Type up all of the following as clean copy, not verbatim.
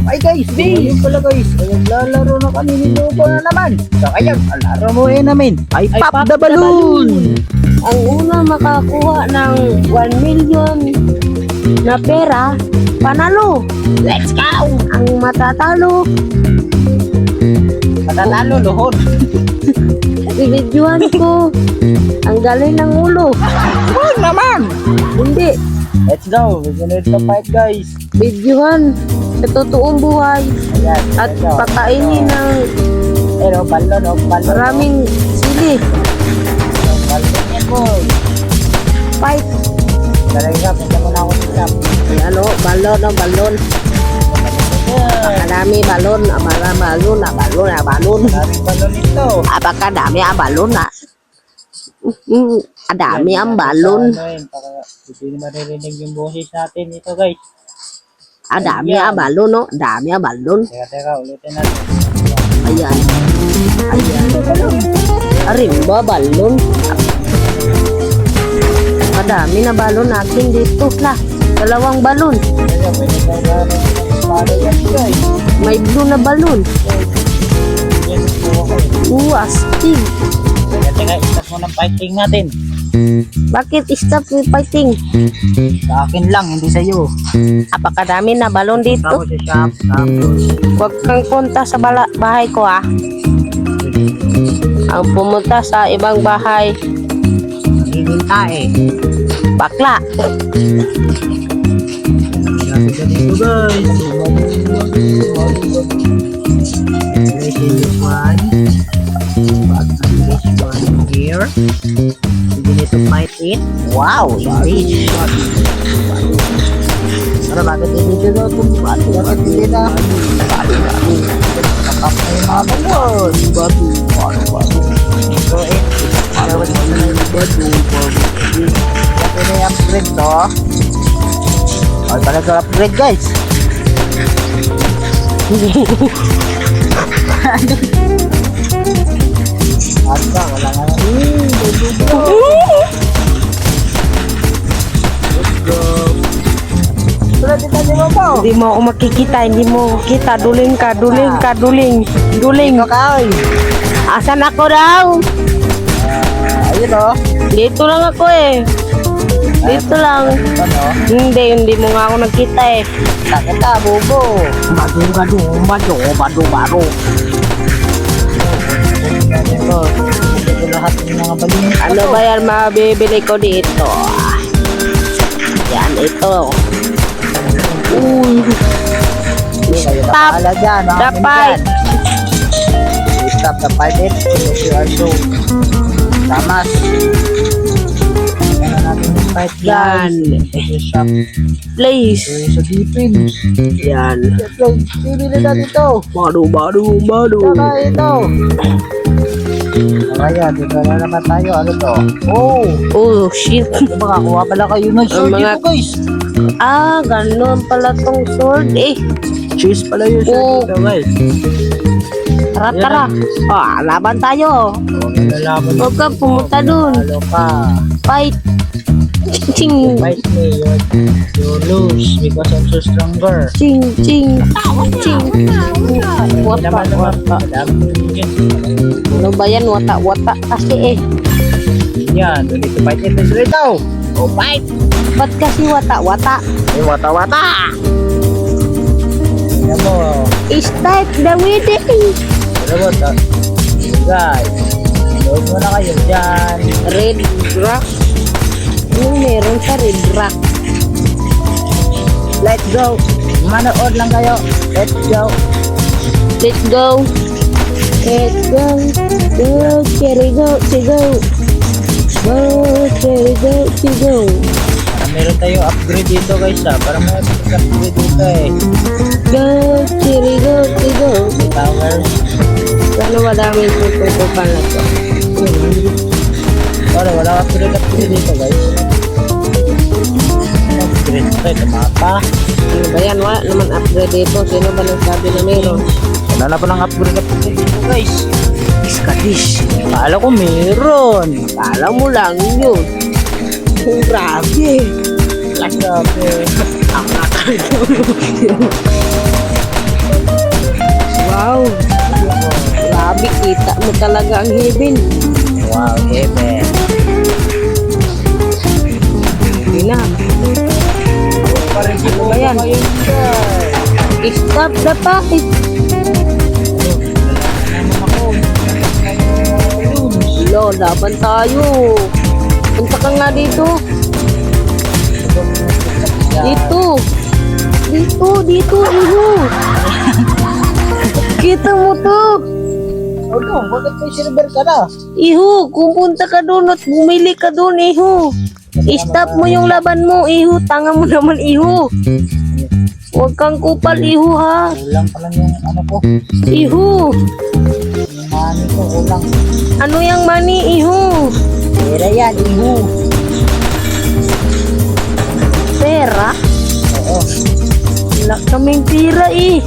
Ay guys, yun pala guys. Naglalaro na kami ni Lobo na naman. So ayun, ang laro mo namin ay Pop the Balloon. Ang una makakuha ng 1 million na pera, panalo. Let's go! Ang matatalo, Patatalo, luhod. bibidyohan ko. Ang galing ng ulo. Huwag naman! Hindi, Let's go, we're gonna to fight guys. bidyohan sa totoong buhay Ayan, at let's go. pakainin ng Pero balon, balon. maraming sili. Balon yan boy. Fight. Talaga, punta mo na ako sa Ano, balon. Kadami balon, balon. Maraming balon ito. Apakadami ang balon na. Adami ang balon. Hindi maririnig yung boses natin ito guys. Adami ang balon, no? Adami ang balon. Teka, ulitin natin. Ayan. Arimba, balon. Madami na balon natin dito na. 2 balon. Kaya pwede tayo natin para yan guys. May blue na balon. Yan po ako. Astig. Teka, stop mo ng fighting natin. Bakit stop with fighting? Sa akin lang, hindi sa iyo. Apakadami na balon dito. Tapos sa shop, tapos. Huwag kang punta sa bahay ko, ah. Ang pumunta sa ibang bahay, Hihinta eh. bakla. Sabi ka dito guys. Place this one. This one here. You need to fight it. Wow, easy. Para bakit hindi dito tumpat? Bakit hindi na? Nakap na yung mga balon. Batu. So, dapat mo na yung batu. Bakit na yung upgrade to? Ay, talaga upgrade guys. Asa, wala nga. Let's go. Wala dito di mo po. Hindi mo ako makikita, hindi mo kita. Duling ka. Duling. Ito ka, oy. Asan ako daw? Ayun o. Dito lang ako eh. Dito lang. Ano? Hindi mo nga ako nakita eh. Sakit ka, bubo. Bado. Ito, ito lahat ng mga balon. Ano ba yan mabibili ko dito? Yan, ito. Uy. Stop the fight. Stop the fight it. You are so tamas. Ano natin yung fight Yan. Shop. Please. Sa defense. Yan. Bibili na dito. Baru. Saka ito. Kaya, dito na naman tayo. Ano to? Oh! Oh, shit. Makakuha pala kayo ng sword mga- dito guys. Ah, ganun pala tong sword eh. Cheese pala yung sword dito guys. Tara. Ah, laban tayo. Huwag na lalaban. Huwag ka pumunta dun. Halo ka. Fight. Ching. Fight me. You lose because I'm so stronger. Ching. Hindi Wata. naman. Ano ba yan? Wata kasi eh. Yan. We need to fight it. Let's go. Oh, fight. Ba't kasi wata? Eh, wata. Yan mo. Start the wedding. Ano mo? Guys. Load mo na kayo dyan. Red rock. Ano meron sa red rock? Let's go. Manood lang kayo. Let's go. Let's go. Cherry go. Para meron tayo upgrade dito guys para may upgrade dito eh. Cherry go. Towers. Sana madami tututupan na to. Para wala upgrade dito guys. Upgrade tayo mapa. Ano ba yan? Wala naman upgrade dito. Sino ba nagsabi na meron? Wala na pa ng upgrade dito guys. Iskadish. Kala ko meron. Kala mo lang yun. Grabe. Grabe. mo talaga ang heaven. Wow, heaven. Hindi na. Ano ba yan? Stop the packet. Lo, laban tayo. Punta ka nga dito. Dito. Dito, iho. Kita mo to. Ano? Bakit may silver ka na? Iho, kung punta ka doon at bumili ka doon, iho. I-stop mo yung laban mo, iho. Tanga mo naman, iho. Huwag kang kupal, iho, ha. Kulang pa lang yung ano ko. Iho. Yung money ko, kulang. Ano yung money, iho? Pera yan, iho. Pera? Oo. Wala kaming pira, eh.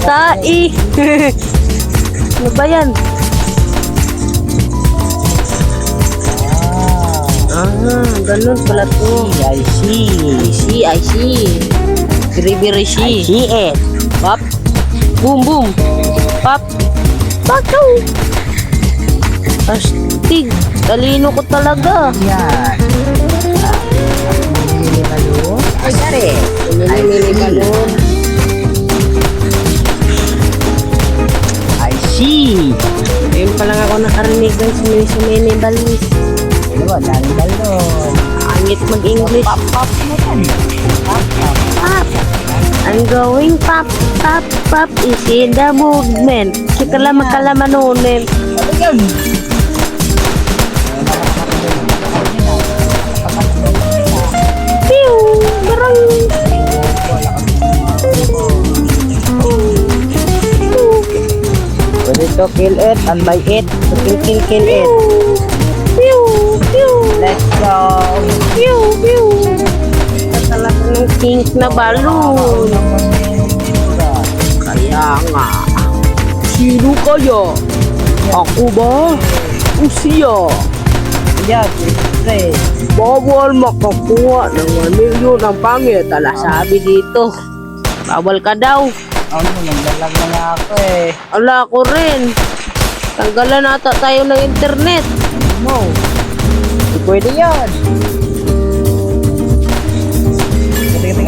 Tai. Ano ba yan? Ganun pala to. I see. I see. Very I see it. Pop. Boom, boom. Pop. Pakaw. Astig. Talino ko talaga. Yan. Mili ka doon? Ay, sorry. Mili ka doon. I see. Ayun pa lang ako nakarinig ng sumini balis. Ano ba? Daming balon. Angit mag-English. Pop mo yan. Pop. Pop. I'm going pop, pop, pop. Is in the movement. Sikala magkalamanunin. Ano yan? Pew! Barang! Pwede to kill it and buy it. Kill it. Pew! Pew! Let's go. Pew! Pew! Ito talaga ng pink na balon. Kaya nga. Sino kaya? Ako ba? O siya? Yan, siyempre. Bawal makakuha ng 1 milyon ang pangit. Ala, sabi dito. Bawal ka daw. Ano, naglalag na nga ako eh. Ala, ako rin. Tanggalan ata tayo ng internet. No. Hindi pwede yan.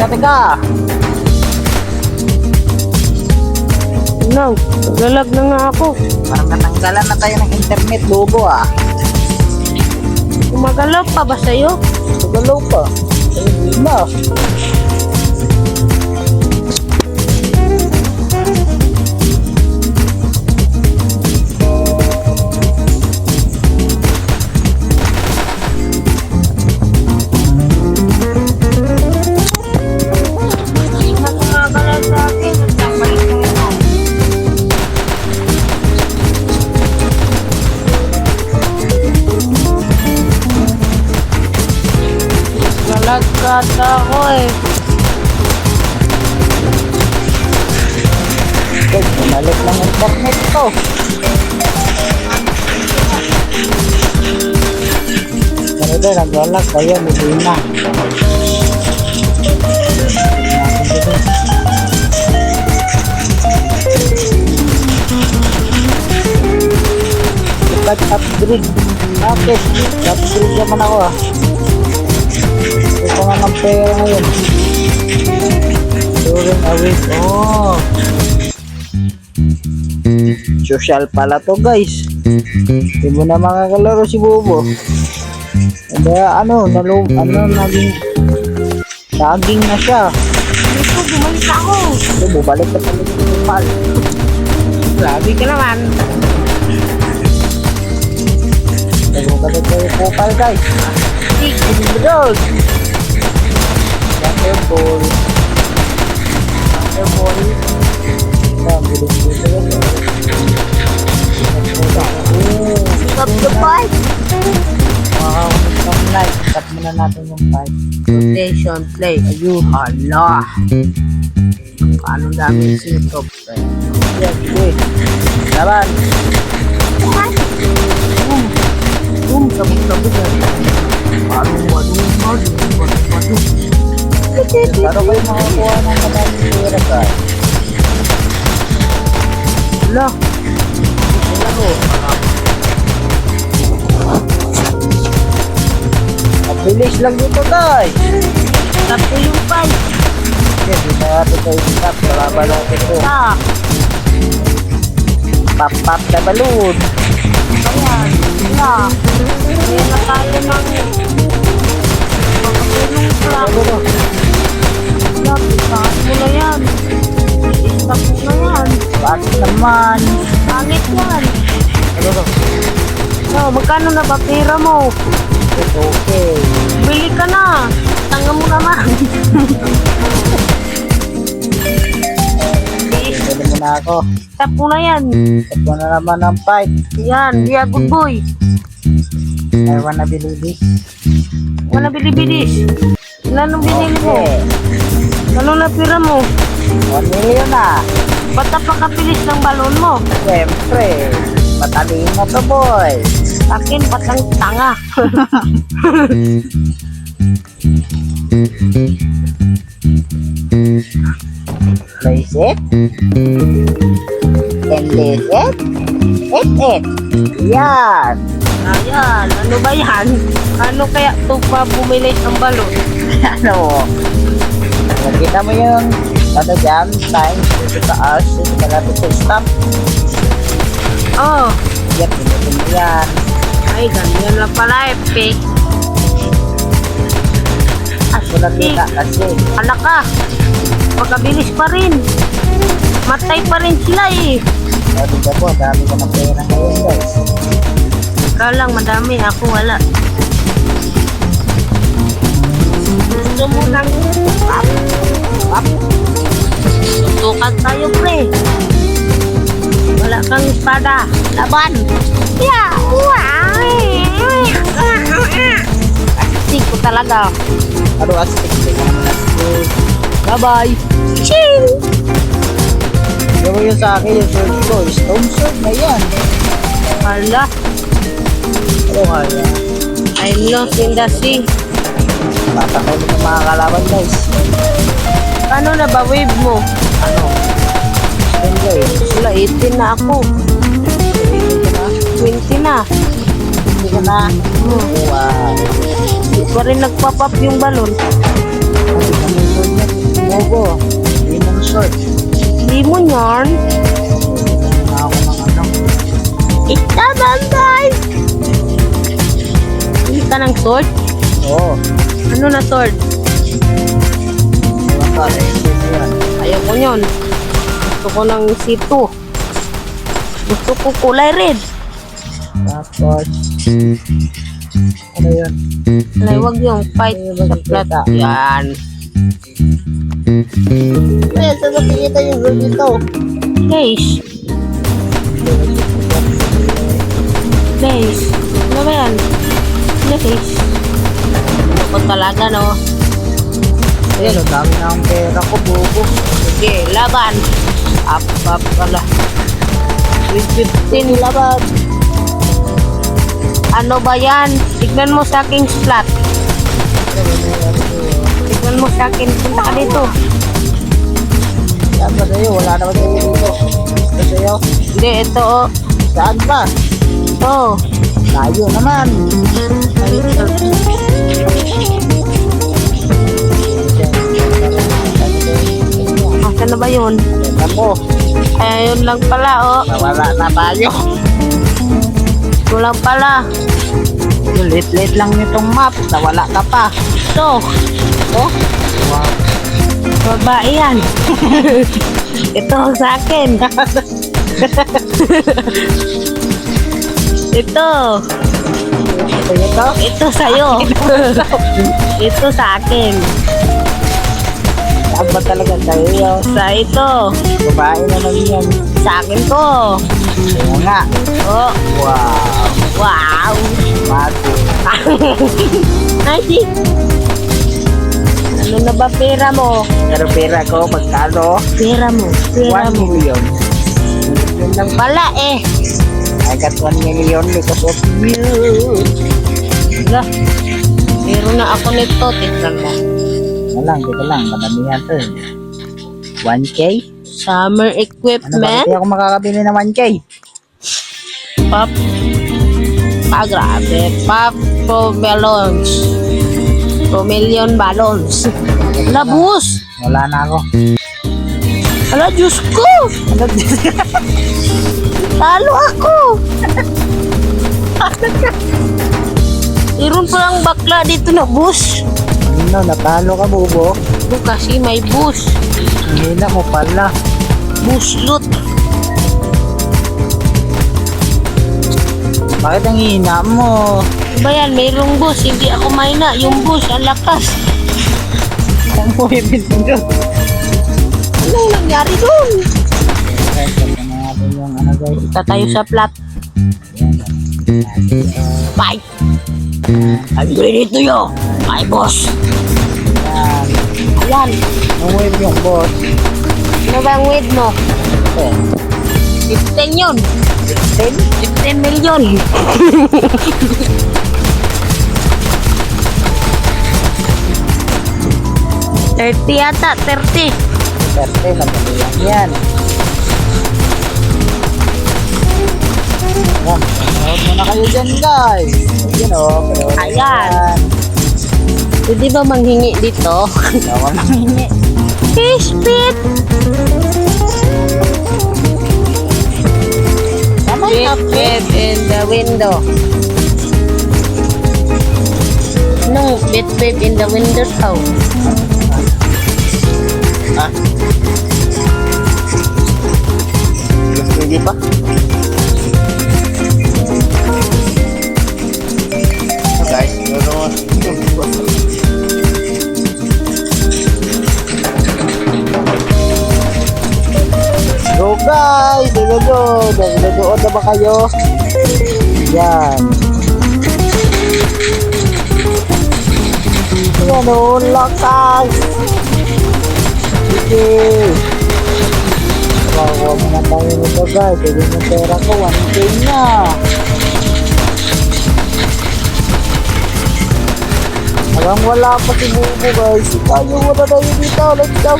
Teka. No, naglalag na nga ako. Parang natanggalan na tayo ng internet, lobo ah. Gumagalaw pa ba sa'yo? Magalaw pa. Ay, hindi na. Gumagalaw sa akin. Nagtambalik mo ako. Nalagkat ako eh. Guys, pumalit lang ang internet ko. Pero doon, nagwalag kayo, hindi na. Upgrade. Bakit? Upgrade naman ako ah. Ito nga ng pera ngayon. During a week. Oh. Social pala to guys. Hindi mo na makakalaro si Bobo. Kaya naging na siya. Dito, bumalik ako. Ito, bubalik ka pala sa kupal. Grabe ka naman. Bubalik ka yung kupal guys. Doon. Waterball. Stop the bike. Wow, itong light. Cut muna natin yung pipe. Rotation play. Ayun. Hala. Paano dami sitop? Yes, wait. Laban. Sabog-sabog yan. Madu. Pero kayo makakuha ng madaming pera guys. Hala. Ano? Mabilis lang dito, tay. Stop ko yung pipe. Sige, di na natin kayo stop. Kalaban natin ito. Stop. Pop-pop na balloon. Ayan. Wala. Kaya na tayo ng makatulong sa Ano no? stop. Saan mo na yan? Stop mo na yan. Bakit naman? Pangit yan. Ano no? So, magkano na ba pera mo? It's okay. Bili ka na. Tanga mo naman. Pwede mo na ako. Stop mo na yan. Ito na naman ang fight. Yan. Be a good boy. I wanna believe it. Wala bili-bilis. Ilan ang binili mo? Okay. Ano na pira mo? 1 million na. Ba't napakabilis ng balon mo? Siyempre. Matalino to, boy. Akin, patang tanga. Place it. And place it. It. Yan. Ayan, ano ba yan? Ano kaya ito pa bumili ng balon? Ano? Nakita mo yung ano dyan? Times dito sa hours. Dito ka natin sa stop. Oh, Yan, pinutin mo yan. ay ganyan lang pala epic. Wala kita kasi. Anak ka, magkabilis pa rin. Matay pa rin sila eh. Sabi ka po, dami ko na pera ngayon, guys. Ikaw lang, madami. Ako wala. Gusto mo lang. Up. Tutukan tayo, pre. Wala kang espada. Laban. Yeah. Asik ko talaga. Ano astig? Astig. Bye-bye. Ching! Yung yun sa akin, yung sword ko, stone sword na yan. Hala, Ano kaya? I'm lost in the sea. Tatakaw mo ng mga kalaban, guys. Ano na ba wave mo? Ano? Stone guys. Wala, 18 na ako. Hindi ka na? 20 na. Hindi ka na? Wow. Hindi pa rin nagpa-pop yung balon. Ano ka ng sword niya? Mogo. Hindi ng sword. Hindi mo yarn. Na ako ng ano. Ika bantay! Hindi ka ng sword? Oo. Ano na sword? Ewan ka, sword na yan. Ayaw ko yun. Gusto ko ng C2. Gusto ko kulay red. Tapos, ano yun? Alay, wag yung fight sa plat. Yan. Ayan, saan nakikita yung gold dito? Guys. Guys. Ano ba yan? Ano guys? Ako talaga no. Ayan, ang dami na ang pera ko, bobo. Sige, laban. Up pala. With 15 laban. Ano ba yan? Tignan mo sa aking splat. Tignan mo sa akin. Punta ka dito. Saan ba sa'yo? Wala naman sa'yo dito. Ito sa'yo? Hindi, ito oh. Saan ba? Ito. Layo naman. Asa na ba yun? Tignan mo. Ayun lang pala oh. Nawala na tayo. Ito lang pala. Lit-lit lang nitong map. Nawala ka pa. Ito. Oh? Wow. Babae yan. Ito sa akin. Ito. Ito ito? Ito sa'yo. Ito sa akin. Saan ba talaga sa'yo? Sa ito. Babae naman yan. Sa akin to. Oo nga. Oh. Wow. Wow. Bago. Ay. Ano na ba pera mo? Pero pera ko, magkano? Pera mo. Pera 1 mo. million. Yun lang pala eh. I got 1 million because of you. Hala. Meron na ako nito. Tignan mo. Dito lang. Madamihan to. 1K? Summer Ano ba? equipment. Hindi ako makakabili ng 1K. Pop. Ah, grabe. Pop pro balloons. Pro million balloons. Labus. Wala na ako. Ala, Diyos ko. Talo ako. Meron palang bakla dito na bus. Ano, natalo ka, Bubo? Ito kasi may bus. Hina mo pala. Buslot. Bakit ang hina mo? Ba yan, mayroong bus. Hindi ako mahina. Yung bus, ang lakas. Ang puwibin mo doon. Anong nangyari doon? Guys, tignan natin yung ano guys. Punta tayo sa plat. Bye. I'm ready to you. Bye, boss. Yan. Ayan. Ang wave yung boss. Ano ba ang weed mo? Eh, 15 yun. 10? 15 million. $30 yata, 30. 30, madali lang yan. Yan, manood muna kayo dyan guys. Yun o, pero Ayan. Pwede ba manghingi dito? Gawa ng hingi. Fish pit! Wave in the window. No, wave in the window how? Ah? Pwede pa? So guys, siguro go guys! Nagladoon na ba kayo? Yan. Yan o, lakas! Sige! Kawawa muna tayo nito guys. Pwede yung pera ko, 1K na. Hanggang wala pa si Bubo guys. Tayo muna tayo dito. Let's go!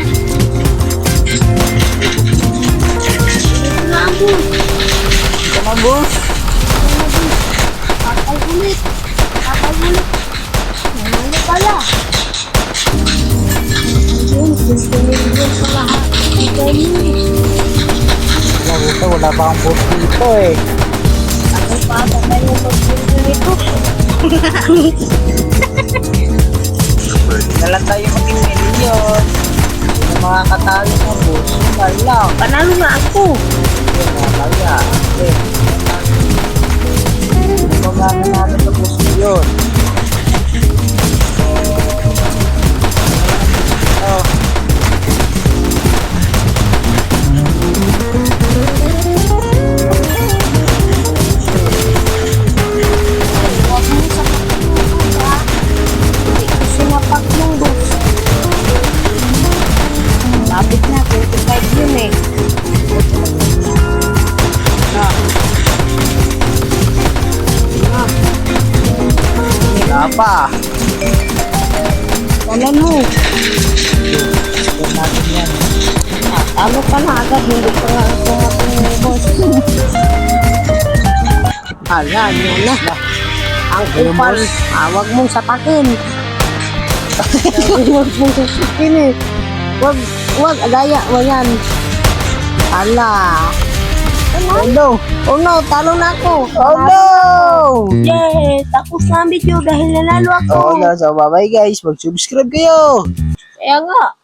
Ito na boss. Kakay ulit. Ano pala? Yun, 15 million sa lahat. Wala pa akong boss dito eh. Ako pa ata tayo mag-video nito. Na lang tayo maging milyon. Yung mga katalo ng boss, wala. Panalo nga ako. Kaya, ito gano'n natin sa boss ko yun. Oh. Huwag mo sa kapatid. Hindi ko sinapak ng bus. Lapit na, 25 yun eh. Wala pa. Wala no. Ito natin yan. Talo ka na agad, hindi pa nga ako ng boss. Hala, yun na. Ang kupal, huwag mong satakin. Huwag mong satakin eh. Huwag, agaya mo yan. Hala. Oh no! Oh no! Talo na ako! Oh no! Yay! Tapos na ang video dahil nanalo ako! Oh no, so bye bye guys. Mag-subscribe kayo. Kaya nga,